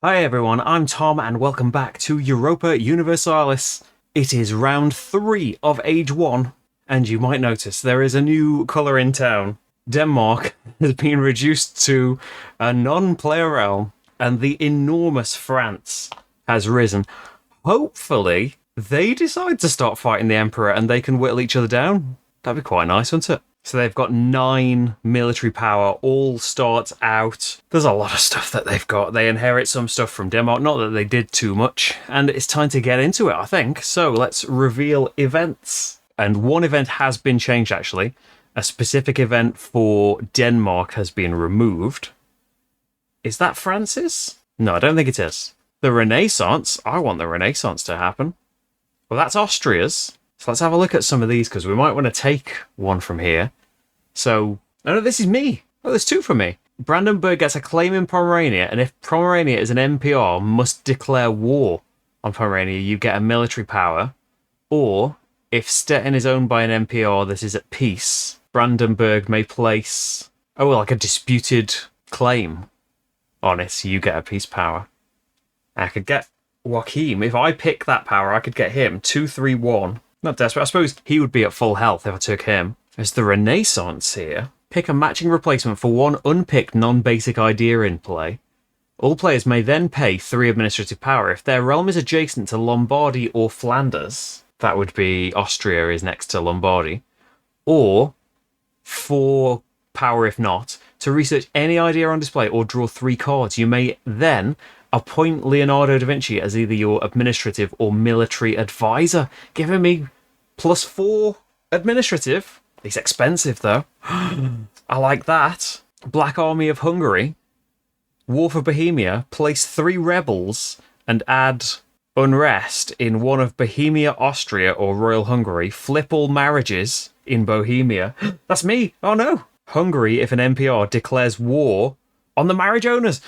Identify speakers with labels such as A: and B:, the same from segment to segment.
A: Hi everyone, I'm Tom and welcome back to Europa Universalis. It is round 3 of Age 1, and you might notice there is a new colour in town. Denmark has been reduced to a non-player realm, and the enormous France has risen. Hopefully, they decide to start fighting the Emperor and they can whittle each other down. That'd be quite nice, wouldn't it? So they've got 9 military power, all starts out. There's a lot of stuff that they've got. They inherit some stuff from Denmark, not that they did too much. And it's time to get into it, I think. So let's reveal events. And one event has been changed, actually. A specific event for Denmark has been removed. Is that France's? No, I don't think it is. The Renaissance. I want the Renaissance to happen. Well, that's Austria's. So let's have a look at some of these, because we might want to take one from here. So, no, this is me. Oh, there's 2 from me. Brandenburg gets a claim in Pomerania, and if Pomerania is an NPR, must declare war on Pomerania, you get a military power. Or, if Stettin is owned by an NPR that is at peace, Brandenburg may place, like a disputed claim on it, so you get a peace power. I could get Joachim. If I pick that power, I could get him 2-3-1. Not desperate. I suppose he would be at full health if I took him. There's the Renaissance here. Pick a matching replacement for one unpicked non-basic idea in play. All players may then pay 3 administrative power. If their realm is adjacent to Lombardy or Flanders, that would be Austria is next to Lombardy, or 4 power if not, to research any idea on display or draw 3 cards. You may then appoint Leonardo da Vinci as either your administrative or military advisor, giving me +4 administrative. He's expensive, though. I like that. Black Army of Hungary. War for Bohemia. Place 3 rebels and add unrest in one of Bohemia, Austria, or Royal Hungary. Flip all marriages in Bohemia. That's me. Oh, no. Hungary, if an NPR declares war on the marriage owners.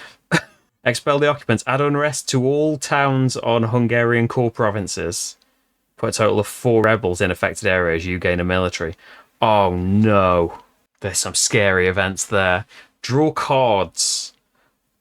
A: Expel the occupants. Add unrest to all towns on Hungarian core provinces. Put a total of 4 rebels in affected areas. You gain a military. Oh no. There's some scary events there. Draw cards.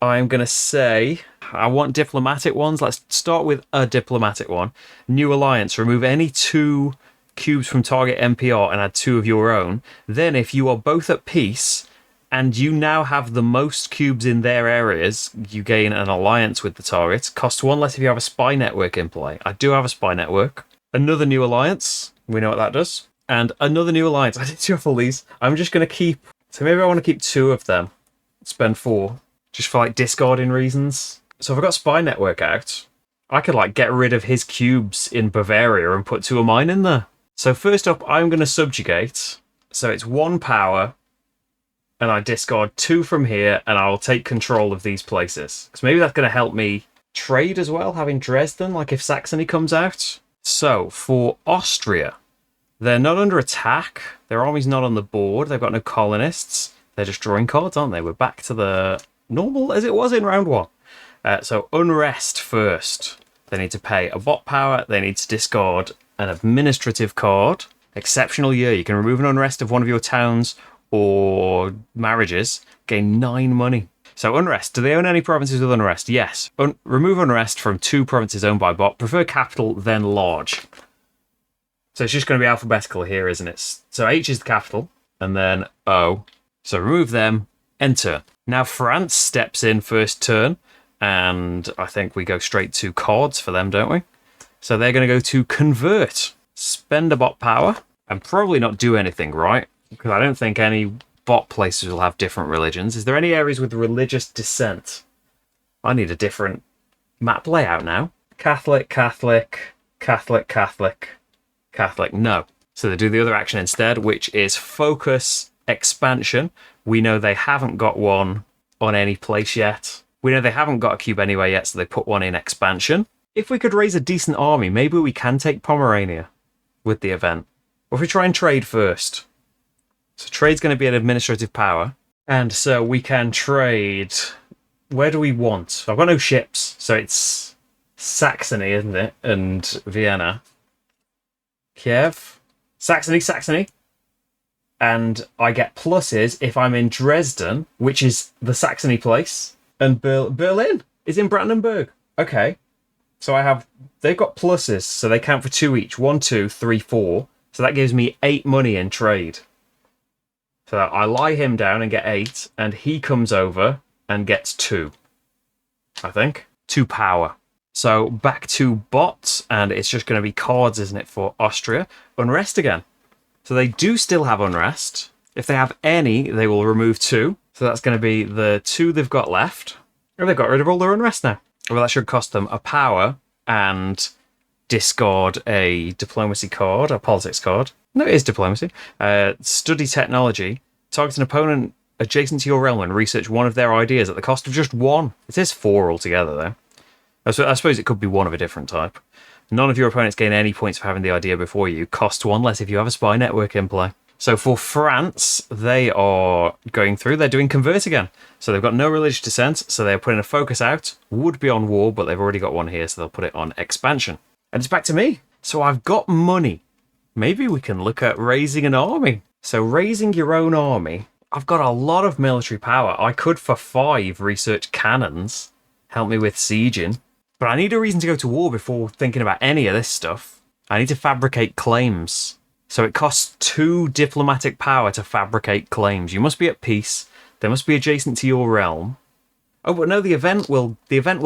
A: I'm going to say I want diplomatic ones. Let's start with a diplomatic one. New alliance. Remove any 2 cubes from target NPR and add 2 of your own. Then if you are both at peace and you now have the most cubes in their areas, you gain an alliance with the target. Cost 1 less if you have a spy network in play. I do have a spy network. Another new alliance. We know what that does. And another new alliance. I didn't do all these. I'm just going to keep... So maybe I want to keep 2 of them. Spend 4. Just for, discarding reasons. So if I got spy network out, I could, get rid of his cubes in Bavaria and put 2 of mine in there. So first up, I'm going to subjugate. So it's 1 power. And I discard 2 from here, and I'll take control of these places. Because maybe that's going to help me trade as well, having Dresden, if Saxony comes out. So, for Austria, they're not under attack. Their army's not on the board. They've got no colonists. They're just drawing cards, aren't they? We're back to the normal as it was in round 1. So, unrest first. They need to pay a bot power. They need to discard an administrative card. Exceptional year. You can remove an unrest of one of your towns or marriages. Gain 9 money. So unrest. Do they own any provinces with unrest? Yes. Remove unrest from 2 provinces owned by bot. Prefer capital, then large. So it's just going to be alphabetical here, isn't it? So H is the capital, and then O. So remove them. Enter. Now France steps in first turn, and I think we go straight to cards for them, don't we? So they're going to go to convert. Spend a bot power, and probably not do anything, right? Because I don't think any bot places will have different religions. Is there any areas with religious dissent? I need a different map layout now. Catholic, Catholic, Catholic, Catholic, Catholic. No. So they do the other action instead, which is focus expansion. We know they haven't got one on any place yet. We know they haven't got a cube anywhere yet, so they put one in expansion. If we could raise a decent army, maybe we can take Pomerania with the event. Or if we try and trade first. So trade's going to be an administrative power. And so we can trade... Where do we want? I've got no ships. So it's Saxony, isn't it? And Vienna. Kiev. Saxony, Saxony. And I get pluses if I'm in Dresden, which is the Saxony place. And Berlin. is in Brandenburg. Okay. So they've got pluses, so they count for 2 each. 1, 2, 3, 4. So that gives me 8 money in trade. So I lie him down and get 8, and he comes over and gets 2. I think. 2 power. So back to bots, and it's just going to be cards, isn't it, for Austria? Unrest again. So they do still have unrest. If they have any, they will remove 2. So that's going to be the 2 they've got left. Oh, they've got rid of all their unrest now. Well, that should cost them a power and discard a diplomacy card, a politics card. No, it is diplomacy. Study technology. Target an opponent adjacent to your realm and research one of their ideas at the cost of just 1. It is 4 altogether, though. I suppose it could be 1 of a different type. None of your opponents gain any points for having the idea before you. Cost 1 less if you have a spy network in play. So for France, they are going through. They're doing convert again. So they've got no religious dissent, so they're putting a focus out. Would be on war, but they've already got one here, so they'll put it on expansion. And it's back to me. So I've got money. Maybe we can look at raising an army. So raising your own army. I've got a lot of military power. I could, for 5, research cannons. Help me with sieging. But I need a reason to go to war before thinking about any of this stuff. I need to fabricate claims. So it costs 2 diplomatic power to fabricate claims. You must be at peace. They must be adjacent to your realm. Oh, but no, the event will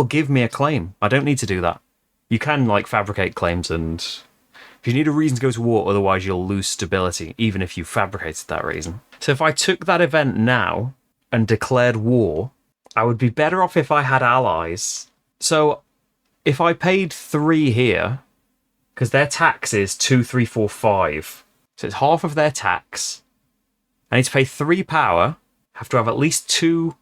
A: give me a claim. I don't need to do that. You can, like, fabricate claims, and if you need a reason to go to war, otherwise you'll lose stability, even if you fabricated that reason. So if I took that event now and declared war, I would be better off if I had allies. So if I paid 3 here, because their tax is 2, 3, 4, 5, so it's half of their tax. I need to pay 3 power, have to have at least 2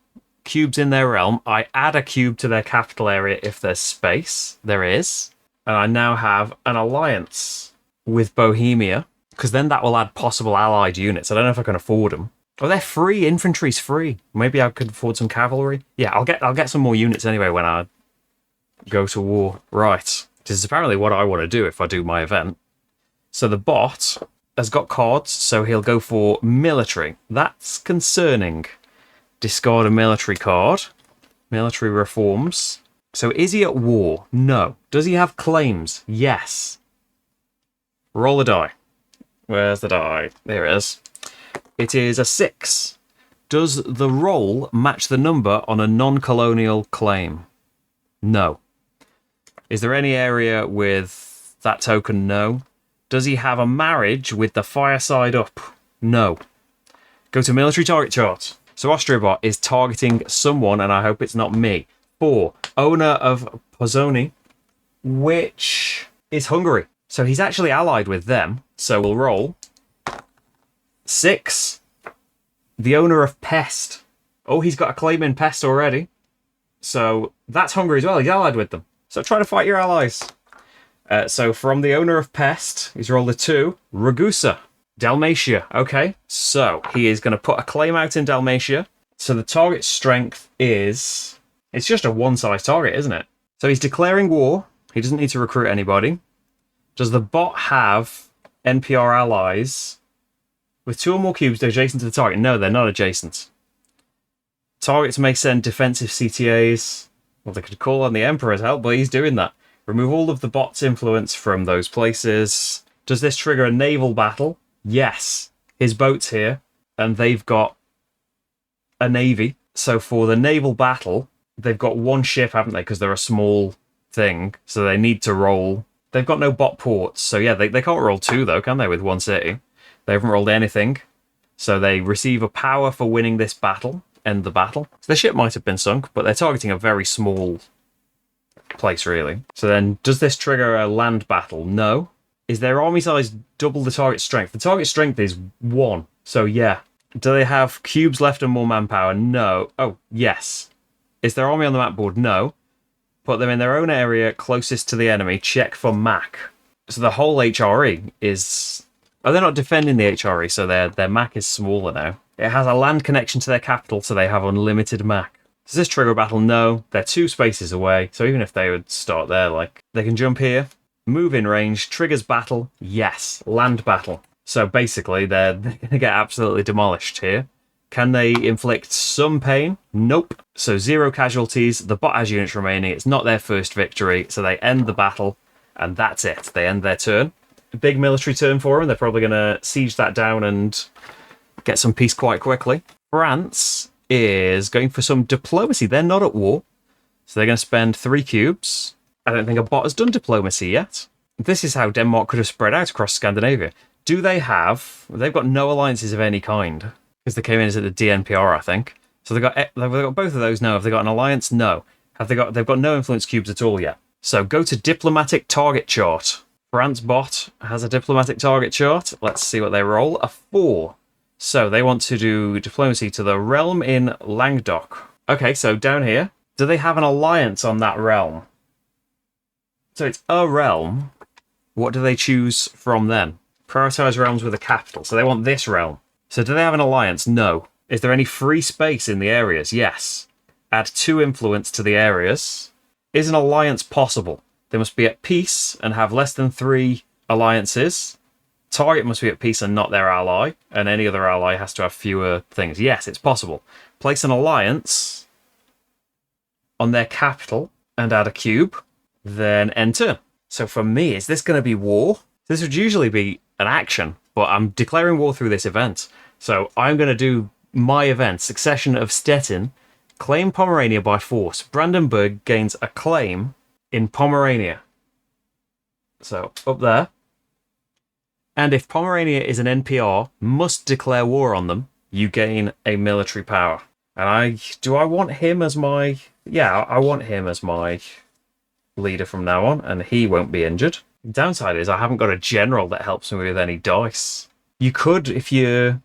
A: cubes in their realm. I add a cube to their capital area if there's space. There is. And I now have an alliance with Bohemia, because then that will add possible allied units. I don't know if I can afford them. Oh, they're free. Infantry's free. Maybe I could afford some cavalry. Yeah, I'll get some more units anyway when I go to war. Right. This is apparently what I want to do if I do my event. So the bot has got cards, so he'll go for military. That's concerning. Discard a military card. Military reforms. So is he at war? No. Does he have claims? Yes. Roll a die. Where's the die? There it is. It is a 6. Does the roll match the number on a non-colonial claim? No. Is there any area with that token? No. Does he have a marriage with the fireside up? No. Go to military target chart. So AustriaBot is targeting someone, and I hope it's not me. 4. Owner of Pozzoni, which is Hungary. So he's actually allied with them. So we'll roll. 6. The owner of Pest. Oh, he's got a claim in Pest already. So that's Hungary as well. He's allied with them. So try to fight your allies. So from the owner of Pest, he's rolled a 2. Ragusa. Dalmatia. Okay. So he is going to put a claim out in Dalmatia. So the target strength is... It's just a one-size target, isn't it? So he's declaring war. He doesn't need to recruit anybody. Does the bot have NPR allies with 2 or more cubes adjacent to the target? No, they're not adjacent. Targets may send defensive CTAs. Well, they could call on the Emperor's help, but he's doing that. Remove all of the bot's influence from those places. Does this trigger a naval battle? Yes. His boat's here, and they've got a navy. So for the naval battle, they've got 1 ship, haven't they? Because they're a small thing, so they need to roll. They've got no bot ports, so yeah, they can't roll 2, though, can they, with 1 city? They haven't rolled anything. So they receive a power for winning this battle. End the battle. So the ship might have been sunk, but they're targeting a very small place, really. So then, does this trigger a land battle? No. Is their army size double the target strength? The target strength is 1, so yeah. Do they have cubes left and more manpower? No. Oh, yes. Is their army on the map board? No. Put them in their own area closest to the enemy. Check for MAC. So the whole HRE is... Oh, they're not defending the HRE, so their MAC is smaller now. It has a land connection to their capital, so they have unlimited MAC. Does this trigger a battle? No. They're 2 spaces away, so even if they would start there, like, they can jump here. Move in range. Triggers battle. Yes. Land battle. So basically, they're going to get absolutely demolished here. Can they inflict some pain? Nope. So 0 casualties. The bot has units remaining. It's not their first victory, so they end the battle, and that's it. They end their turn. A big military turn for them. They're probably going to siege that down and get some peace quite quickly. France is going for some diplomacy. They're not at war, so they're going to spend 3 cubes. I don't think a bot has done diplomacy yet. This is how Denmark could have spread out across Scandinavia. Do they have... They've got no alliances of any kind, because they came in as at the DNPR, I think. So they've got both of those. No. Have they got an alliance? No. They've got no influence cubes at all yet. So go to diplomatic target chart. France bot has a diplomatic target chart. Let's see what they roll. A 4. So they want to do diplomacy to the realm in Languedoc. Okay, so down here, do they have an alliance on that realm? So it's a realm. What do they choose from then? Prioritize realms with a capital. So they want this realm. So do they have an alliance? No. Is there any free space in the areas? Yes. Add 2 influence to the areas. Is an alliance possible? They must be at peace and have less than 3 alliances. Target must be at peace and not their ally. And any other ally has to have fewer things. Yes, it's possible. Place an alliance on their capital and add a cube. Then enter. So for me, is this going to be war? This would usually be an action, but I'm declaring war through this event. So I'm going to do my event, Succession of Stettin, claim Pomerania by force. Brandenburg gains a claim in Pomerania. So up there. And if Pomerania is an NPR, must declare war on them, you gain a military power. And do I want him as my... Yeah, I want him as my leader from now on, and he won't be injured. The downside is I haven't got a general that helps me with any dice. You could, if you...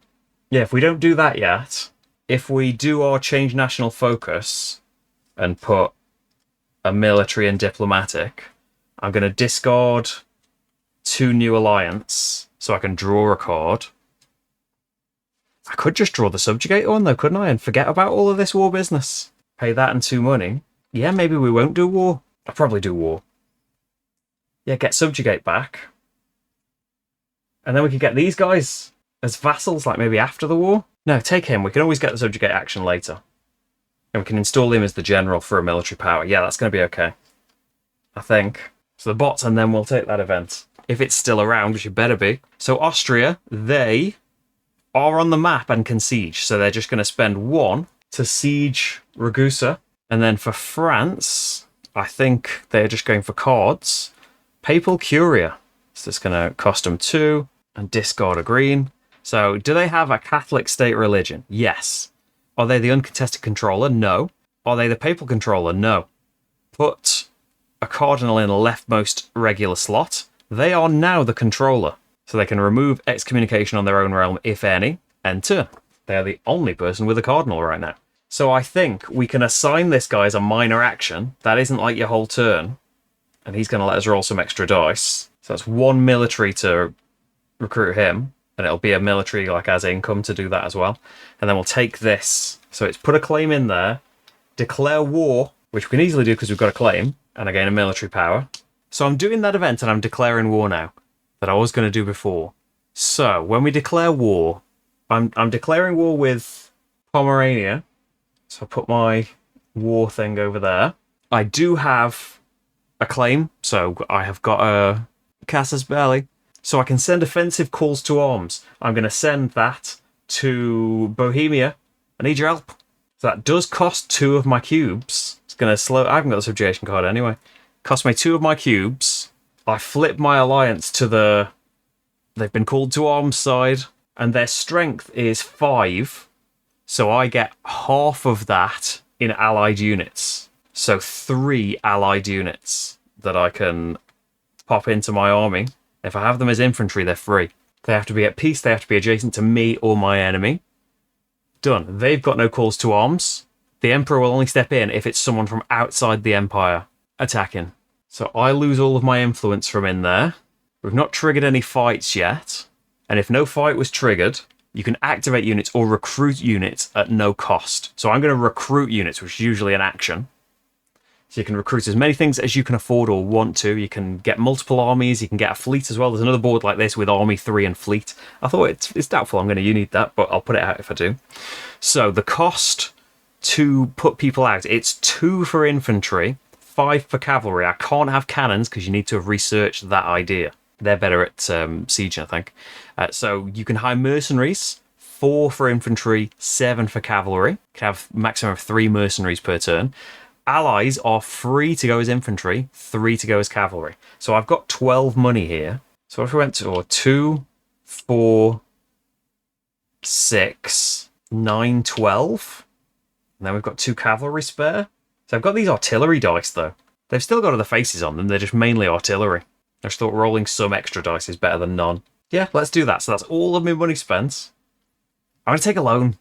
A: Yeah, if we don't do that yet, if we do our change national focus and put a military and diplomatic, I'm going to discard 2 new alliance so I can draw a card. I could just draw the subjugate one though, couldn't I? And forget about all of this war business. Pay that and 2 money. Yeah, maybe we won't do war. I'll probably do war. Yeah, get subjugate back. And then we can get these guys as vassals, like maybe after the war. No, take him. We can always get the subjugate action later. And we can install him as the general for a military power. Yeah, that's going to be okay. I think. So the bots, and then we'll take that event. If it's still around, which it better be. So Austria, they are on the map and can siege. So they're just going to spend 1 to siege Ragusa. And then for France, I think they're just going for cards. Papal Curia. So it's going to cost them 2 and discard a green. So do they have a Catholic state religion? Yes. Are they the uncontested controller? No. Are they the papal controller? No. Put a cardinal in the leftmost regular slot. They are now the controller. So they can remove excommunication on their own realm, if any. Enter. They are the only person with a cardinal right now. So I think we can assign this guy as a minor action. That isn't like your whole turn. And he's going to let us roll some extra dice. So that's 1 military to recruit him. And it'll be a military like as income to do that as well. And then we'll take this. So it's put a claim in there. Declare war, which we can easily do because we've got a claim. And I gain a military power. So I'm doing that event and I'm declaring war now. That I was going to do before. So when we declare war, I'm declaring war with Pomerania. So I'll put my war thing over there. I do have a claim. So I have got a Casus Belli. So I can send offensive calls to arms. I'm going to send that to Bohemia. I need your help. So that does cost 2 of my cubes. It's going to slow... I haven't got the subjugation card anyway. Cost me 2 of my cubes. I flip my alliance to the... They've been called to arms side. And their strength is 5. So I get half of that in allied units. So 3 allied units that I can pop into my army. If I have them as infantry, they're free. They have to be at peace. They have to be adjacent to me or my enemy. Done. They've got no calls to arms. The Emperor will only step in if it's someone from outside the Empire attacking. So I lose all of my influence from in there. We've not triggered any fights yet. And if no fight was triggered, you can activate units or recruit units at no cost. So I'm going to recruit units, which is usually an action. So you can recruit as many things as you can afford or want to. You can get multiple armies. You can get a fleet as well. There's another board like this with Army 3 and Fleet. I thought it's doubtful I'm going to need that, but I'll put it out if I do. So the cost to put people out, it's 2 for infantry, 5 for cavalry. I can't have cannons because you need to have researched that idea. They're better at siege, I think. So you can hire mercenaries, 4 for infantry, 7 for cavalry. You can have maximum of 3 mercenaries per turn. Allies are free to go as infantry, 3 to go as cavalry. So I've got 12 money here. So if we went to 2, 4, 6, 9, 12. And then we've got 2 cavalry spare. So I've got these artillery dice, though. They've still got other faces on them. They're just mainly artillery. I just thought rolling some extra dice is better than none. Yeah, let's do that. So that's all of my money spent. I'm going to take a loan.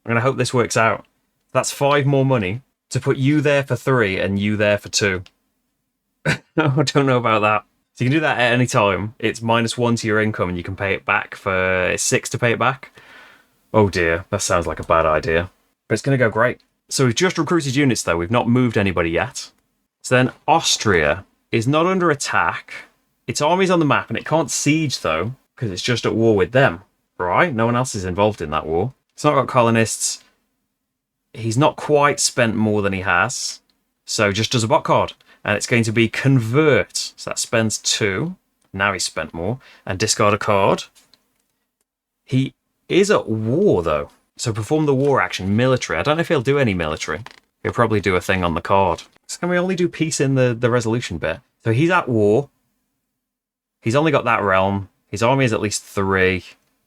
A: I'm going to hope this works out. That's 5 more money to put you there for 3 and you there for 2. I don't know about that. So you can do that at any time. It's -1 to your income and you can pay it back for 6 to pay it back. Oh dear, that sounds like a bad idea. But it's going to go great. So we've just recruited units though. We've not moved anybody yet. So then Austria is not under attack. Its army's on the map and it can't siege though because it's just at war with them. Right? No one else is involved in that war. It's not got colonists. He's not quite spent more than he has. So just does a bot card. And it's going to be convert. So that spends 2. Now he's spent more. And discard a card. He is at war though. So perform the war action. Military. I don't know if he'll do any military. He'll probably do a thing on the card. So can we only do peace in the resolution bit? So he's at war. He's only got that realm. His army is at least 3.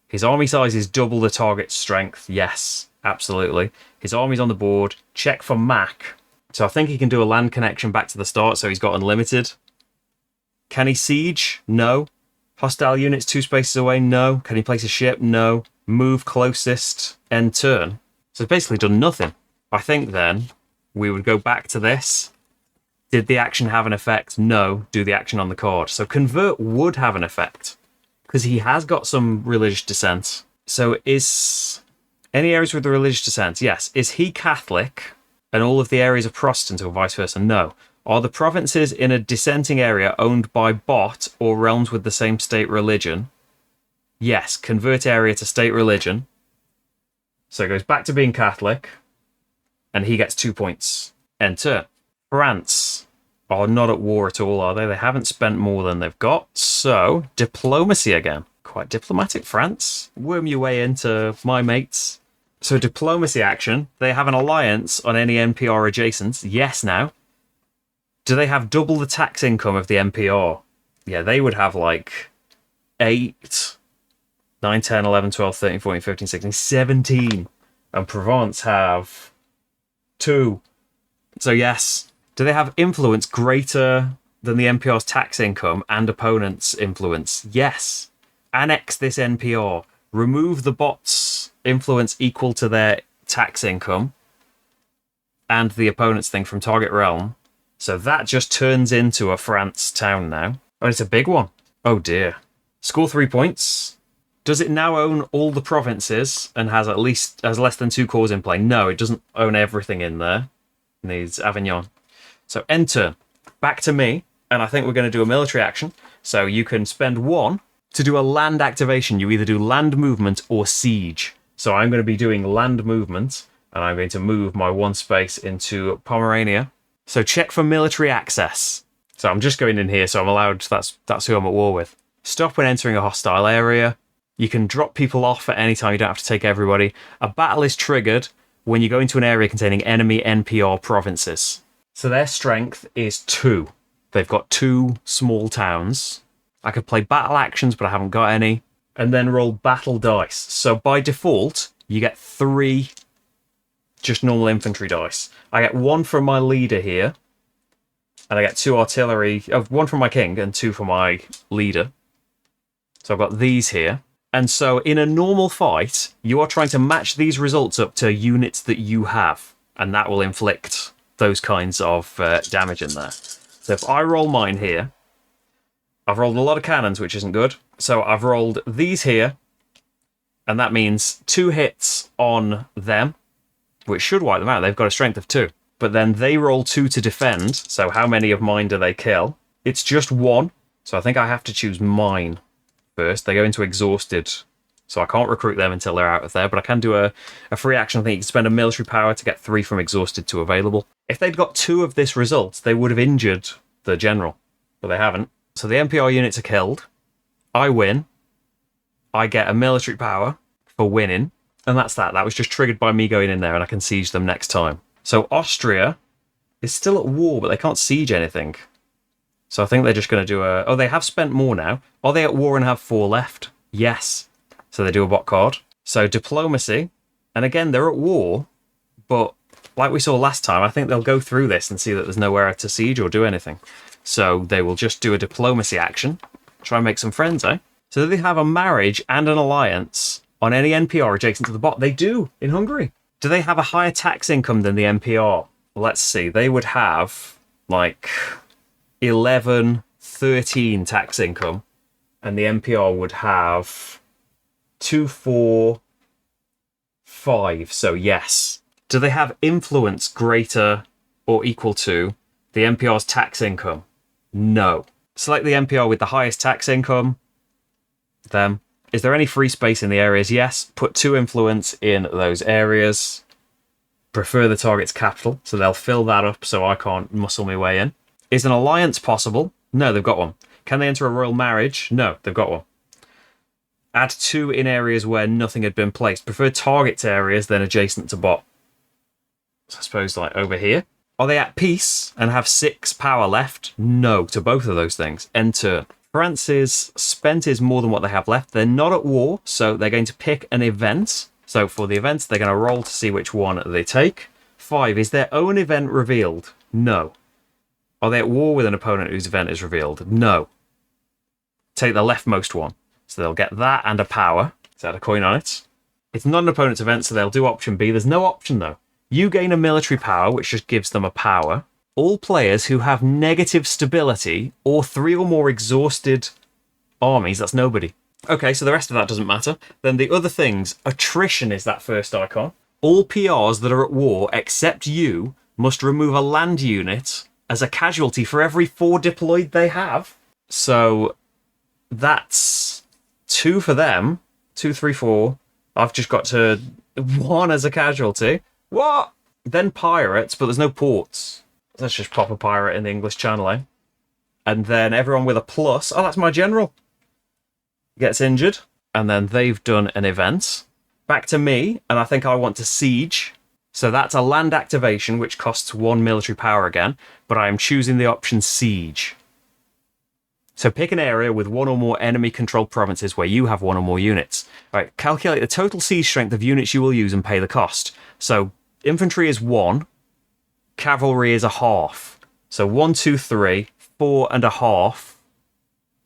A: His army size is double the target's strength. Yes, absolutely. His army's on the board. Check for Mac. So I think he can do a land connection back to the start, so he's got unlimited. Can he siege? No. Hostile units 2 spaces away? No. Can he place a ship? No. Move closest? End turn. So it's basically done nothing. I think then we would go back to this. Did the action have an effect? No. Do the action on the card. So convert would have an effect because he has got some religious dissent. So is any areas with the religious dissent? Yes. Is he Catholic and all of the areas are Protestant or vice versa? No. Are the provinces in a dissenting area owned by bot or realms with the same state religion? Yes. Convert area to state religion. So it goes back to being Catholic and he gets 2 points. End turn. France are not at war at all, are they? They haven't spent more than they've got. So, diplomacy again. Quite diplomatic, France. Worm your way into my mates. So, diplomacy action. They have an alliance on any NPR adjacents. Yes, now. Do they have double the tax income of the NPR? Yeah, they would have like 8, 9, 10, 11, 12, 13, 14, 15, 16, 17. And Provence have 2. So, yes. Do they have influence greater than the NPR's tax income and opponent's influence? Yes. Annex this NPR. Remove the bot's influence equal to their tax income and the opponent's thing from target realm. So that just turns into a France town now. Oh, it's a big one. Oh dear. Score 3 points. Does it now own all the provinces and has less than 2 cores in play? No, it doesn't own everything in there. It needs Avignon. So end turn. Back to me, and I think we're going to do a military action. So you can spend 1 to do a land activation. You either do land movement or siege. So I'm going to be doing land movement, and I'm going to move my 1 space into Pomerania. So check for military access. So I'm just going in here, so I'm allowed, that's who I'm at war with. Stop when entering a hostile area. You can drop people off at any time, you don't have to take everybody. A battle is triggered when you go into an area containing enemy NPR provinces. So their strength is 2. They've got 2 small towns. I could play battle actions, but I haven't got any. And then roll battle dice. So by default, you get 3 just normal infantry dice. I get 1 from my leader here. And I get 2 artillery. 1 from my king and 2 for my leader. So I've got these here. And so in a normal fight, you are trying to match these results up to units that you have. And that will inflict those kinds of damage in there. So if I roll mine here, I've rolled a lot of cannons, which isn't good. So I've rolled these here, and that means 2 hits on them, which should wipe them out. They've got a strength of 2. but then they roll 2 to defend. So how many of mine do they kill? It's just 1. So I think I have to choose mine first. They go into exhausted. So I can't recruit them until they're out of there, but I can do a free action. I think you can spend a military power to get 3 from exhausted to available. If they'd got 2 of this result, they would have injured the general, but they haven't. So the NPR units are killed. I win. I get a military power for winning, and that's that. That was just triggered by me going in there, and I can siege them next time. So Austria is still at war, but they can't siege anything. So I think they're just going to do a... Oh, they have spent more now. Are they at war and have 4 left? Yes. So they do a bot card. So diplomacy, and again, they're at war, but like we saw last time, I think they'll go through this and see that there's nowhere to siege or do anything. So they will just do a diplomacy action. Try and make some friends, eh? So they have a marriage and an alliance on any NPR adjacent to the bot. They do in Hungary. Do they have a higher tax income than the NPR? Let's see. They would have like 11, 13 tax income, and the NPR would have 2, 4, 5. So yes. Do they have influence greater or equal to the NPR's tax income? No. Select the NPR with the highest tax income. Them. Is there any free space in the areas? Yes. Put 2 influence in those areas. Prefer the target's capital, so they'll fill that up so I can't muscle my way in. Is an alliance possible? No, they've got one. Can they enter a royal marriage? No, they've got one. Add 2 in areas where nothing had been placed. Prefer target areas than adjacent to bot. So I suppose like over here. Are they at peace and have 6 power left? No, to both of those things. End turn. France's spent is more than what they have left. They're not at war, so they're going to pick an event. So for the events, they're going to roll to see which one they take. 5, is their own event revealed? No. Are they at war with an opponent whose event is revealed? No. Take the leftmost one. So they'll get that and a power. Is that a coin on it? It's not an opponent's event, so they'll do option B. There's no option, though. You gain a military power, which just gives them a power. All players who have negative stability or 3 or more exhausted armies, that's nobody. Okay, so the rest of that doesn't matter. Then the other things, attrition is that first icon. All PRs that are at war, except you, must remove a land unit as a casualty for every 4 deployed they have. So that's 2 for them. 2, 3, 4. I've just got to 1 as a casualty. What? Then pirates, but there's no ports. Let's just pop a pirate in the English Channel, eh? And then everyone with a plus. Oh, that's my general. Gets injured. And then they've done an event. Back to me, and I think I want to siege. So that's a land activation, which costs 1 military power again. But I am choosing the option siege. So pick an area with 1 or more enemy-controlled provinces where you have 1 or more units. All right, calculate the total siege strength of units you will use and pay the cost. So infantry is 1. Cavalry is a half. So 1, 2, 3, 4 and a half.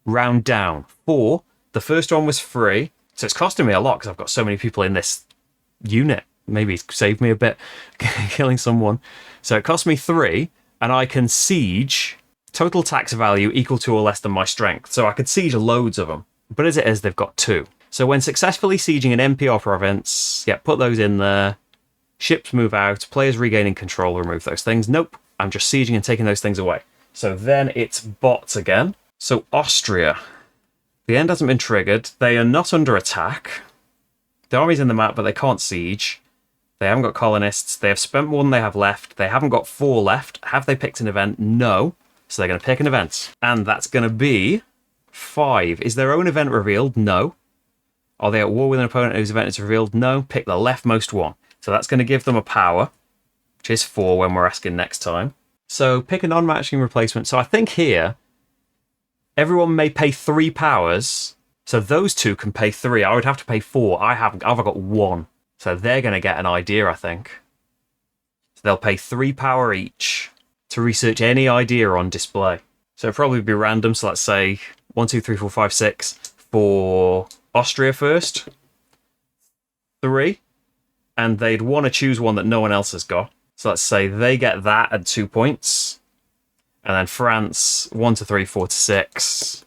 A: Round down. 4. The first one was free. So it's costing me a lot because I've got so many people in this unit. Maybe it's saved me a bit killing someone. So it cost me 3, and I can siege total tax value equal to or less than my strength. So I could siege loads of them. But as it is, they've got 2. So when successfully sieging an NPR province, yeah, put those in there. Ships move out, players regaining control, remove those things. Nope, I'm just sieging and taking those things away. So then it's bots again. So Austria. The end hasn't been triggered. They are not under attack. The army's in the map, but they can't siege. They haven't got colonists. They have spent more than they have left. They haven't got 4 left. Have they picked an event? No. So they're going to pick an event. And that's going to be 5. Is their own event revealed? No. Are they at war with an opponent whose event is revealed? No. Pick the leftmost one. So that's going to give them a power, which is 4 when we're asking next time. So pick a non-matching replacement. So I think here, everyone may pay 3 powers. So those 2 can pay 3. I would have to pay 4. I've got 1. So they're going to get an idea, I think. So they'll pay 3 power each to research any idea on display. So it'll probably be random. So let's say 1, 2, 3, 4, 5, 6 for Austria first. 3. And they'd want to choose one that no one else has got. So let's say they get that at 2 points. And then France, 1 to 3, 4 to 6.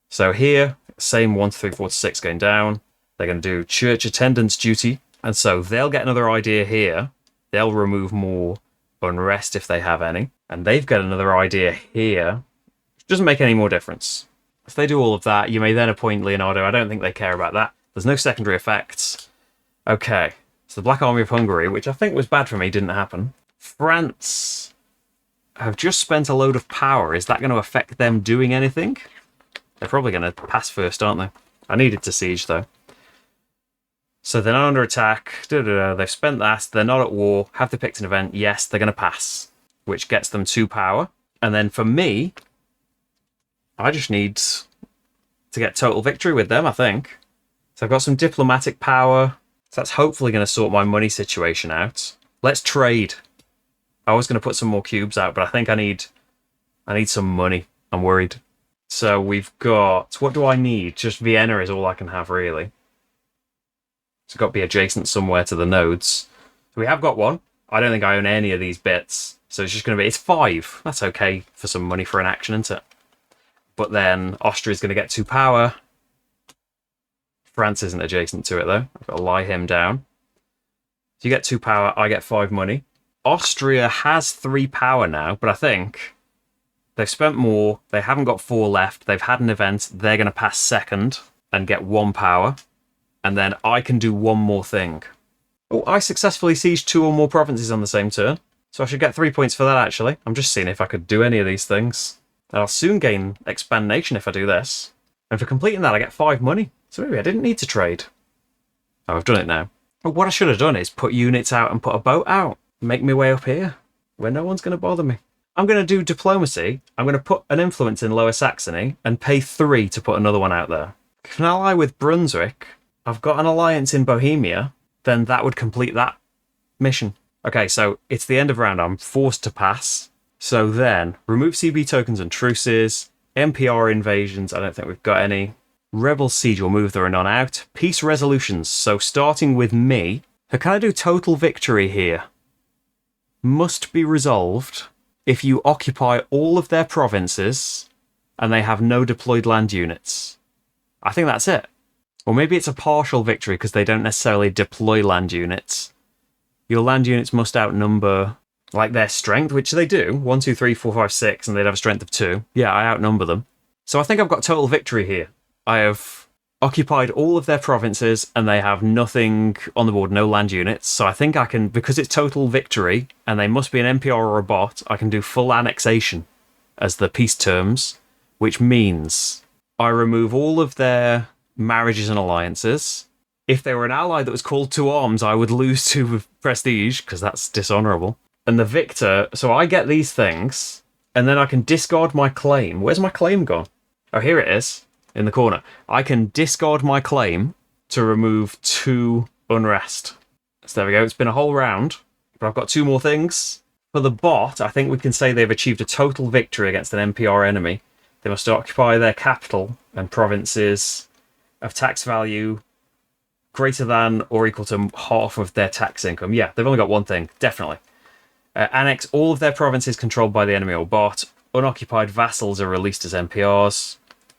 A: So here, same 1 to 3, 4 to 6 going down. They're going to do church attendance duty. And so they'll get another idea here. They'll remove more unrest if they have any. And they've got another idea here. Which doesn't make any more difference. If they do all of that, you may then appoint Leonardo. I don't think they care about that. There's no secondary effects. Okay, so the Black Army of Hungary, which I think was bad for me, didn't happen. France have just spent a load of power. Is that going to affect them doing anything? They're probably going to pass first, aren't they? I needed to siege, though. So they're not under attack. They've spent that. They're not at war. Have they picked an event? Yes, they're going to pass, which gets them 2 power. And then for me, I just need to get total victory with them, I think. So I've got some diplomatic power. So that's hopefully going to sort my money situation out. Let's trade. I was going to put some more cubes out, but I think I need some money. I'm worried. So we've got... What do I need? Just Vienna is all I can have, really. It's got to be adjacent somewhere to the nodes. So we have got one. I don't think I own any of these bits. So it's just going to be... It's 5. That's okay for some money for an action, isn't it? But then Austria's going to get 2 power. France isn't adjacent to it, though. I've got to lie him down. So you get 2 power, I get 5 money. Austria has 3 power now, but I think they've spent more. They haven't got 4 left. They've had an event. They're going to pass second and get 1 power. And then I can do one more thing. Oh, I successfully sieged 2 or more provinces on the same turn. So I should get 3 points for that, actually. I'm just seeing if I could do any of these things. And I'll soon gain Expand Nation if I do this. And for completing that, I get 5 money. So maybe I didn't need to trade. Oh, I've done it now. But what I should have done is put units out and put a boat out. Make my way up here, where no one's going to bother me. I'm going to do diplomacy. I'm going to put an influence in Lower Saxony and pay 3 to put another one out there. If I ally with Brunswick, I've got an alliance in Bohemia, then that would complete that mission. Okay, so it's the end of round. I'm forced to pass. So then, remove CB tokens and truces. MPR invasions, I don't think we've got any. Rebel siege will move the Renon out. Peace resolutions, so starting with me. Can I do total victory here? Must be resolved if you occupy all of their provinces and they have no deployed land units. I think that's it. Or maybe it's a partial victory because they don't necessarily deploy land units. Your land units must outnumber... like their strength, which they do. 1, 2, 3, 4, 5, 6, and they'd have a strength of 2. Yeah, I outnumber them. So I think I've got total victory here. I have occupied all of their provinces, and they have nothing on the board, no land units. So I think I can, because it's total victory, and they must be an NPR or a bot, I can do full annexation as the peace terms, which means I remove all of their marriages and alliances. If they were an ally that was called to arms, I would lose 2 with prestige, because that's dishonourable. And the victor, so I get these things, and then I can discard my claim. Where's my claim gone? Oh, here it is, in the corner. I can discard my claim to remove 2 unrest. So there we go, it's been a whole round, but I've got 2 more things. For the bot, I think we can say they've achieved a total victory against an NPR enemy. They must occupy their capital and provinces of tax value greater than or equal to half of their tax income. Yeah, they've only got 1 thing, definitely. Annex all of their provinces controlled by the enemy or bot. Unoccupied vassals are released as NPRs.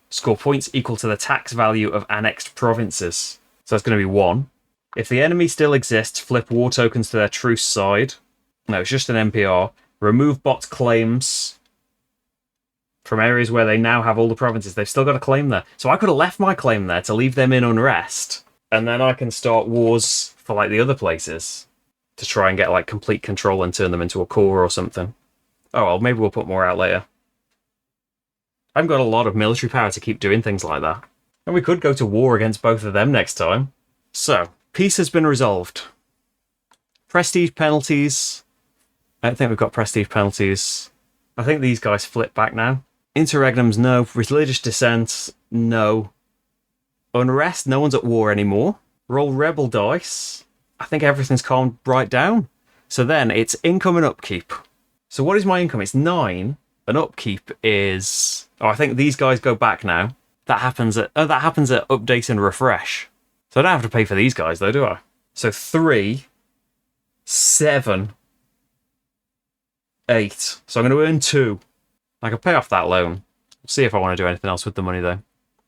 A: Score points equal to the tax value of annexed provinces. So that's going to be 1. If the enemy still exists, flip war tokens to their truce side. No, it's just an NPR. Remove bot claims from areas where they now have all the provinces. They've still got a claim there. So I could have left my claim there to leave them in unrest. And then I can start wars for like the other places. To try and get like complete control and turn them into a core or something. Oh well, maybe we'll put more out later. I've got a lot of military power to keep doing things like that. And we could go to war against both of them next time. So, peace has been resolved. Prestige penalties. I don't think we've got prestige penalties. I think these guys flip back now. Interregnums, no. Religious dissent, no. Unrest, no one's at war anymore. Roll rebel dice. I think everything's calmed right down. So then it's income and upkeep. So what is my income? It's 9. And upkeep is... oh, I think these guys go back now. That happens at update and refresh. So I don't have to pay for these guys though, do I? So 3, 7, 8. So I'm going to earn 2. I can pay off that loan. See if I want to do anything else with the money though.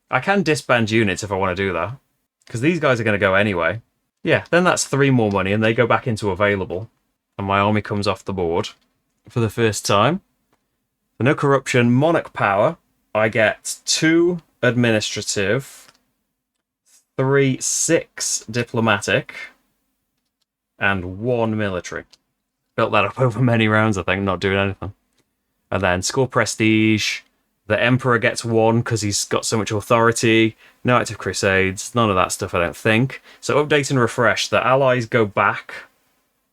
A: I can disband units if I want to do that. Because these guys are going to go anyway. Yeah, then that's 3 more money and they go back into available. and my army comes off the board for the first time. For no corruption, monarch power, I get 2 administrative, 6 diplomatic, and 1 military. Built that up over many rounds, I think, not doing anything. And then score prestige. The Emperor gets 1 because he's got so much authority. No active crusades. None of that stuff, I don't think. So update and refresh. The allies go back.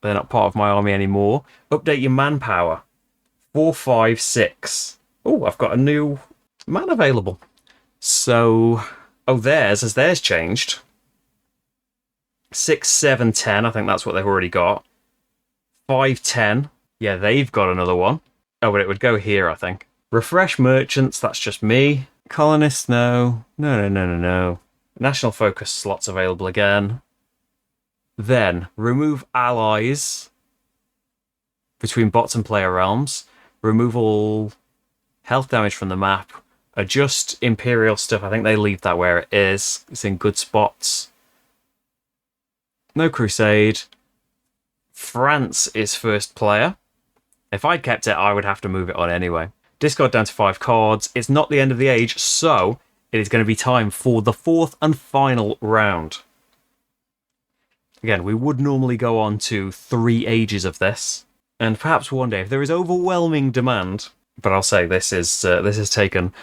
A: They're not part of my army anymore. Update your manpower. 4, 5, 6. Oh, I've got a new man available. So, has theirs changed? 6, 7, 10. I think that's what they've already got. 5, 10. Yeah, they've got another one. Oh, but it would go here, I think. Refresh merchants, that's just me. Colonists, no. No. National focus slots available again. Then, remove allies between bots and player realms. Remove all health damage from the map. Adjust Imperial stuff. I think they leave that where it is. It's in good spots. No crusade. France is first player. If I'd kept it, I would have to move it on anyway. Discard down to 5 cards. It's not the end of the age, so it is going to be time for the 4th and final round. Again, we would normally go on to 3 ages of this, and perhaps one day, if there is overwhelming demand, but I'll say this has taken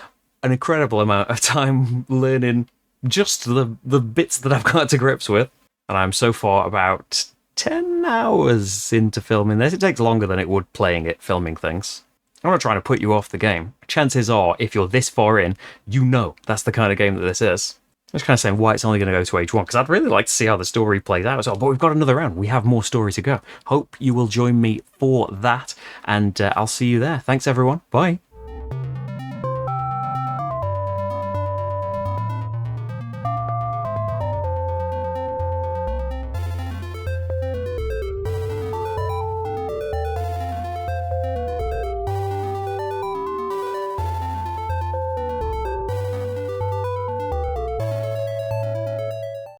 A: an incredible amount of time learning just the bits that I've got to grips with, and I'm so far about 10 hours into filming this. It takes longer than it would playing it, filming things. I'm not trying to put you off the game. Chances are, if you're this far in, you know that's the kind of game that this is. I'm just kind of saying why it's only going to go to age 1, because I'd really like to see how the story plays out as well. But we've got another round. We have more story to go. Hope you will join me for that, and I'll see you there. Thanks, everyone. Bye.